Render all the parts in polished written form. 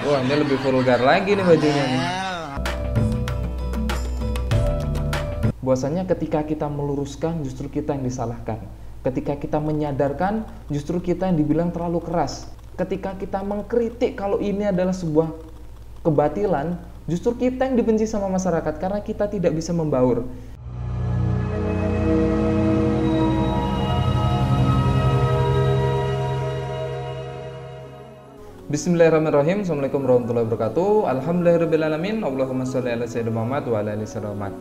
Wah, ini lebih vulgar lagi nih bajunya nih. Bahwasanya ketika kita meluruskan, justru kita yang disalahkan. Ketika kita menyadarkan, justru kita yang dibilang terlalu keras. Ketika kita mengkritik kalau ini adalah sebuah kebatilan, justru kita yang dibenci sama masyarakat karena kita tidak bisa membaur. Bismillahirrahmanirrahim. Assalamualaikum warahmatullahi wabarakatuh. Alhamdulillahirrahmanirrahim. Allahumma sholli ala sayyidina Muhammad wa ala ali sayyidina Muhammad.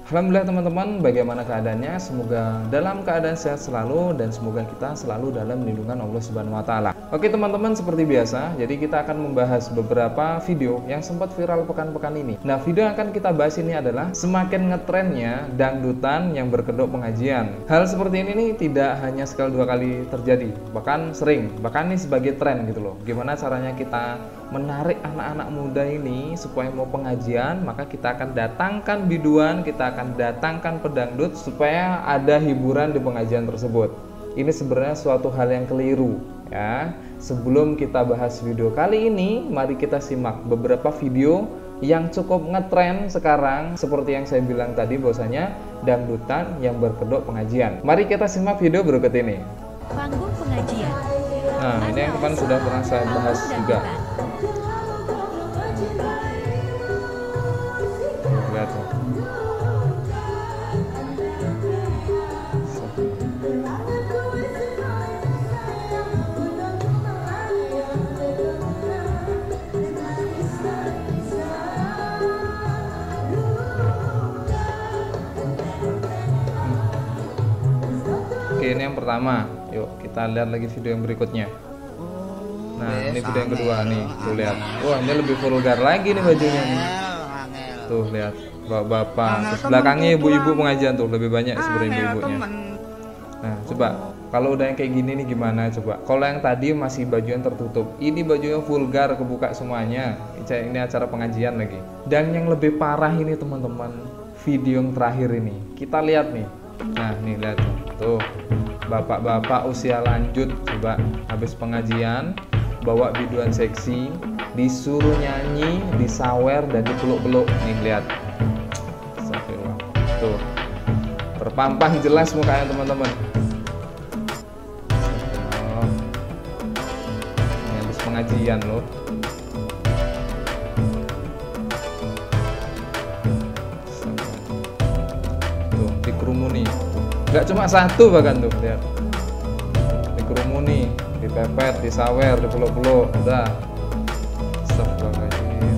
Alhamdulillah teman-teman, bagaimana keadaannya? Semoga dalam keadaan sehat selalu dan semoga kita selalu dalam lindungan Allah Subhanahu wa taala. Oke teman-teman, seperti biasa, jadi kita akan membahas beberapa video yang sempat viral pekan-pekan ini. Nah, video yang akan kita bahas ini adalah semakin ngetrennya dangdutan yang berkedok pengajian. Hal seperti ini nih tidak hanya sekali dua kali terjadi, bahkan sering, bahkan ini sebagai tren gitu loh. Gimana caranya kita menarik anak-anak muda ini supaya mau pengajian, maka kita akan datangkan biduan, kita akan datangkan pedangdut supaya ada hiburan di pengajian tersebut. Ini sebenarnya suatu hal yang keliru ya. Sebelum kita bahas video kali ini, mari kita simak beberapa video yang cukup ngetren sekarang seperti yang saya bilang tadi, bahwasanya dangdutan yang berkedok pengajian. Mari kita simak video berikut ini. Panggung pengajian. Nah, ini yang kemarin sudah pernah saya bahas juga. Lihat tuh. Oke, ini yang pertama. Yuk kita lihat lagi video yang berikutnya. Nah, ini video yang kedua nih. Tuh lihat. Wah, ini lebih vulgar lagi nih bajunya nih. Tuh lihat, bapak-bapak. Terus belakangnya ibu-ibu pengajian tuh, lebih banyak sebenarnya ibu-ibunya. Nah, coba kalau udah yang kayak gini nih gimana coba? Kalau yang tadi masih baju yang tertutup, ini baju yang vulgar kebuka semuanya. Ini acara pengajian lagi. Dan yang lebih parah ini teman-teman, video yang terakhir ini. Kita lihat nih. Nah, nih lihat tuh. Bapak-bapak usia lanjut coba habis pengajian bawa biduan seksi, disuruh nyanyi, disawer dan dipeluk-peluk. Nih lihat. Astagfirullah. Tuh. Terpampang jelas mukanya teman-teman. Oh. Ini habis pengajian loh. Tuh, dikerumuni. Gak cuma satu bahkan tuh, lihat. Dikerumuni, dipepet, disawer, dipeluk-peluk, udah. Astagfirullahaladzim.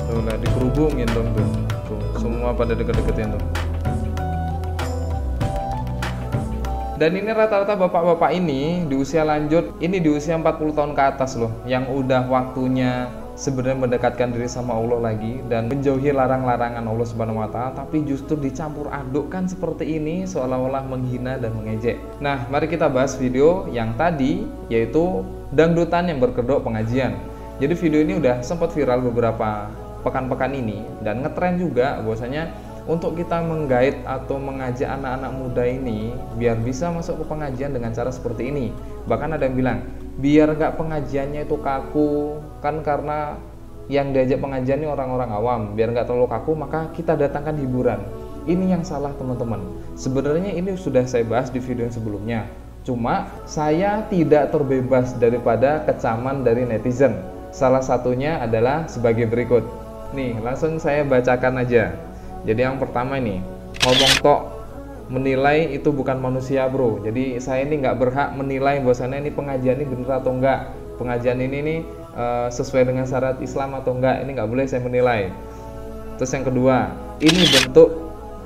Tuh lah, dikerubungin dong tuh. Tuh, semua pada deket-deketin tuh. Dan ini rata-rata bapak-bapak ini di usia lanjut, ini di usia 40 tahun ke atas loh, yang udah waktunya sebenarnya mendekatkan diri sama Allah lagi dan menjauhi larang-larangan Allah Subhanahu wa taala, tapi justru dicampur adukkan seperti ini seolah-olah menghina dan mengejek. Nah, mari kita bahas video yang tadi, yaitu dangdutan yang berkedok pengajian. Jadi video ini udah sempat viral beberapa pekan-pekan ini dan ngetren juga, bahwasanya untuk kita menggait atau mengajak anak-anak muda ini biar bisa masuk ke pengajian dengan cara seperti ini. Bahkan ada yang bilang, biar gak pengajiannya itu kaku, kan karena yang diajak pengajian ini orang-orang awam, biar gak terlalu kaku maka kita datangkan hiburan. Ini yang salah teman-teman. Sebenarnya ini sudah saya bahas di video yang sebelumnya, cuma saya tidak terbebas daripada kecaman dari netizen. Salah satunya adalah sebagai berikut. Nih, langsung saya bacakan aja. Jadi yang pertama ini, ngomong tok menilai itu bukan manusia bro. Jadi saya ini nggak berhak menilai bahwasannya ini pengajian ini benar atau enggak, pengajian ini nih sesuai dengan syarat Islam atau enggak, ini nggak boleh saya menilai. Terus yang kedua, ini bentuk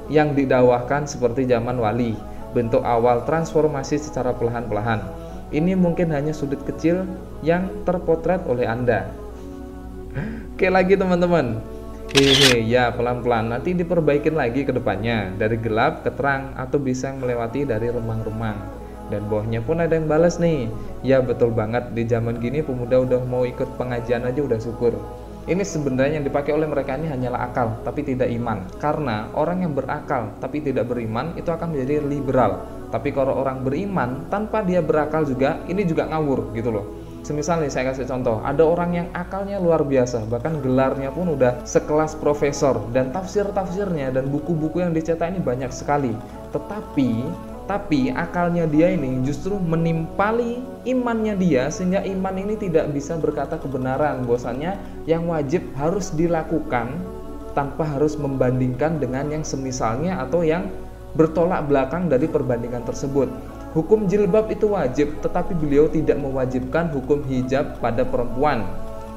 yang didakwahkan seperti zaman wali, bentuk awal transformasi secara perlahan-lahan. Ini mungkin hanya sudut kecil yang terpotret oleh Anda. Oke lagi teman-teman, hehe, ya pelan-pelan, nanti diperbaikin lagi ke depannya, dari gelap ke terang, atau bisa melewati dari remang-remang. Dan bawahnya pun ada yang balas nih, ya betul banget, di zaman gini pemuda udah mau ikut pengajian aja udah syukur. Ini sebenarnya yang dipakai oleh mereka ini hanyalah akal, tapi tidak iman. Karena orang yang berakal tapi tidak beriman itu akan menjadi liberal. Tapi kalau orang beriman tanpa dia berakal juga, ini juga ngawur gitu loh. Semisal nih saya kasih contoh, ada orang yang akalnya luar biasa, bahkan gelarnya pun udah sekelas profesor, dan tafsir-tafsirnya dan buku-buku yang dicetak ini banyak sekali. Tapi akalnya dia ini justru menimpali imannya dia, sehingga iman ini tidak bisa berkata kebenaran bahwasanya yang wajib harus dilakukan tanpa harus membandingkan dengan yang semisalnya atau yang bertolak belakang dari perbandingan tersebut. Hukum jilbab itu wajib, tetapi beliau tidak mewajibkan hukum hijab pada perempuan,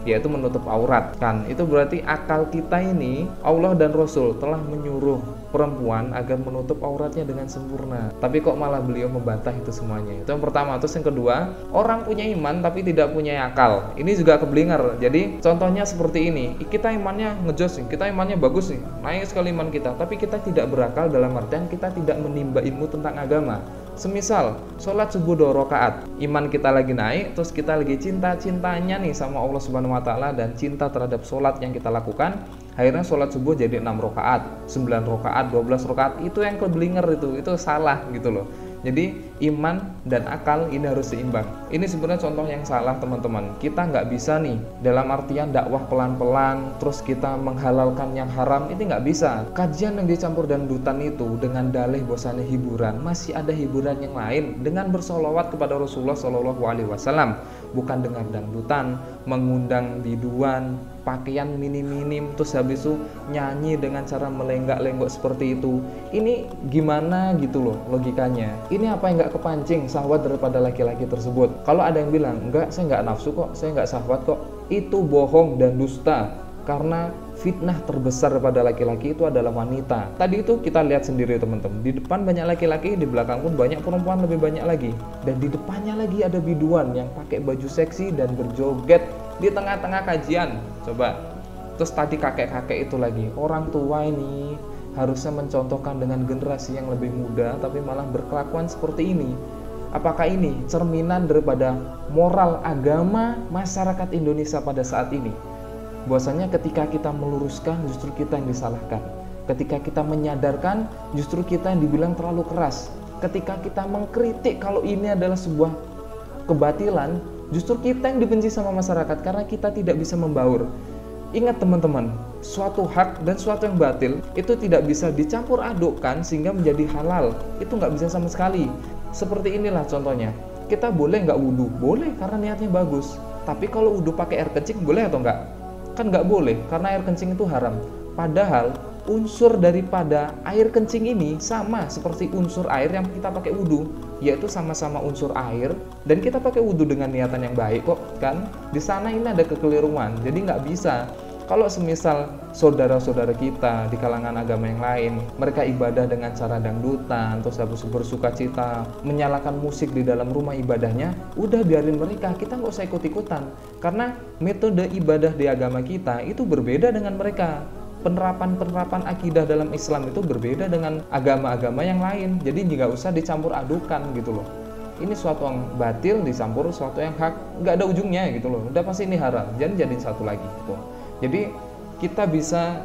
yaitu menutup aurat. Kan itu berarti akal kita ini, Allah dan Rasul telah menyuruh perempuan agar menutup auratnya dengan sempurna, tapi kok malah beliau membantah itu semuanya. Itu yang pertama. Terus yang kedua, orang punya iman tapi tidak punya akal, ini juga keblinger. Jadi contohnya seperti ini, kita imannya ngejos nih, kita imannya bagus nih, naik sekali iman kita, tapi kita tidak berakal dalam artian kita tidak menimba ilmu tentang agama. Semisal sholat subuh 2 rakaat, iman kita lagi naik, terus kita lagi cinta-cintanya nih sama Allah Subhanahu wa Ta'ala dan cinta terhadap sholat yang kita lakukan, akhirnya sholat subuh jadi 6 rakaat, 9 rakaat, 12 rakaat, itu yang keblinger, itu salah gitu loh. Jadi iman dan akal ini harus seimbang. Ini sebenarnya contoh yang salah teman-teman. Kita nggak bisa nih dalam artian dakwah pelan-pelan terus kita menghalalkan yang haram, itu nggak bisa. Kajian yang dicampur dangdutan itu dengan dalih bosannya hiburan, masih ada hiburan yang lain dengan bersolawat kepada Rasulullah SAW, bukan dengan dangdutan, mengundang biduan, pakaian minim-minim, terus habis itu nyanyi dengan cara melenggak-lenggok seperti itu. Ini gimana gitu loh logikanya. Ini apa yang nggak kepancing syahwat daripada laki-laki tersebut? Kalau ada yang bilang, enggak, saya nggak nafsu kok, saya nggak syahwat kok, itu bohong dan dusta. Karena fitnah terbesar pada laki-laki itu adalah wanita. Tadi itu kita lihat sendiri teman-teman, di depan banyak laki-laki, di belakang pun banyak perempuan lebih banyak lagi. Dan di depannya lagi ada biduan yang pakai baju seksi dan berjoget di tengah-tengah kajian. Coba. Terus tadi kakek-kakek itu lagi, orang tua ini harusnya mencontohkan dengan generasi yang lebih muda, tapi malah berkelakuan seperti ini. Apakah ini cerminan daripada moral agama masyarakat Indonesia pada saat ini? Bahwasanya ketika kita meluruskan, justru kita yang disalahkan. Ketika kita menyadarkan, justru kita yang dibilang terlalu keras. Ketika kita mengkritik kalau ini adalah sebuah kebatilan, justru kita yang dibenci sama masyarakat karena kita tidak bisa membaur. Ingat teman-teman, suatu hak dan suatu yang batil itu tidak bisa dicampur adukkan sehingga menjadi halal. Itu nggak bisa sama sekali. Seperti inilah contohnya. Kita boleh nggak wudhu? Boleh karena niatnya bagus. Tapi kalau wudhu pakai air kencing boleh atau nggak? Kan nggak boleh karena air kencing itu haram. Padahal unsur daripada air kencing ini sama seperti unsur air yang kita pakai wudhu, yaitu sama-sama unsur air, dan kita pakai wudhu dengan niatan yang baik kok kan. Di sana ini ada kekeliruan, jadi nggak bisa. Kalau semisal saudara-saudara kita di kalangan agama yang lain, mereka ibadah dengan cara dangdutan, terus habis bersuka cita, menyalakan musik di dalam rumah ibadahnya, udah biarin mereka, kita nggak usah ikut-ikutan. Karena metode ibadah di agama kita itu berbeda dengan mereka. Penerapan akidah dalam Islam itu berbeda dengan agama-agama yang lain. Jadi nggak usah dicampur adukan gitu loh. Ini suatu yang batil dicampur suatu yang hak, nggak ada ujungnya gitu loh. Udah pasti ini haram, jangan jadiin satu lagi gitu. Jadi kita bisa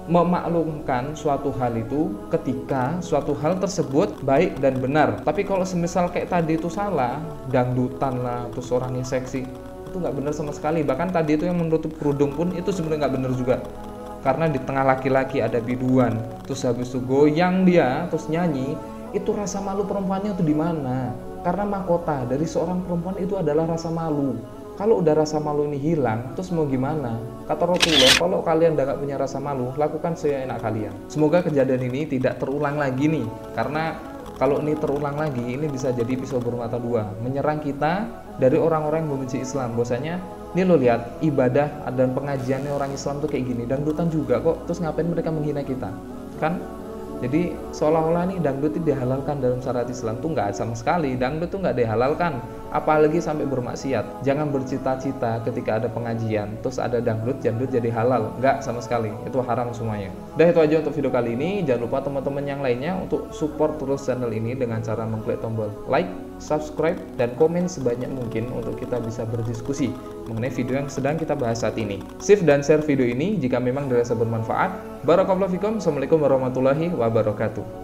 memaklumkan suatu hal itu ketika suatu hal tersebut baik dan benar. Tapi kalau semisal kayak tadi itu salah, dangdutan lah, terus orangnya seksi, itu nggak benar sama sekali. Bahkan tadi itu yang menutup kerudung pun itu sebenarnya nggak benar juga. Karena di tengah laki-laki ada biduan, terus habis itu goyang dia, terus nyanyi, itu rasa malu perempuannya itu di mana? Karena mahkota dari seorang perempuan itu adalah rasa malu. Kalau udah rasa malu ini hilang, terus mau gimana? Kata Rasulullah, kalau kalian udah gak punya rasa malu, lakukan seenak kalian. Semoga kejadian ini tidak terulang lagi nih. Karena kalau ini terulang lagi, ini bisa jadi pisau bermata dua. Menyerang kita dari orang-orang yang membenci Islam. Bahwasanya, ini lo lihat, ibadah dan pengajiannya orang Islam tuh kayak gini. Dangdutan juga kok, terus ngapain mereka menghina kita? Kan? Jadi seolah-olah nih dangdut itu dihalalkan dalam syariat Islam tuh nggak sama sekali. Dangdut tuh nggak dihalalkan, apalagi sampai bermaksiat. Jangan bercita-cita ketika ada pengajian terus ada dangdut jadi halal, nggak sama sekali, itu haram semuanya. Udah itu aja untuk video kali ini. Jangan lupa teman-teman yang lainnya untuk support terus channel ini dengan cara mengklik tombol like, subscribe, dan komen sebanyak mungkin untuk kita bisa berdiskusi mengenai video yang sedang kita bahas saat ini. Save dan share video ini jika memang dirasa bermanfaat. Barakallahu fikum. Assalamualaikum warahmatullahi wabarakatuh.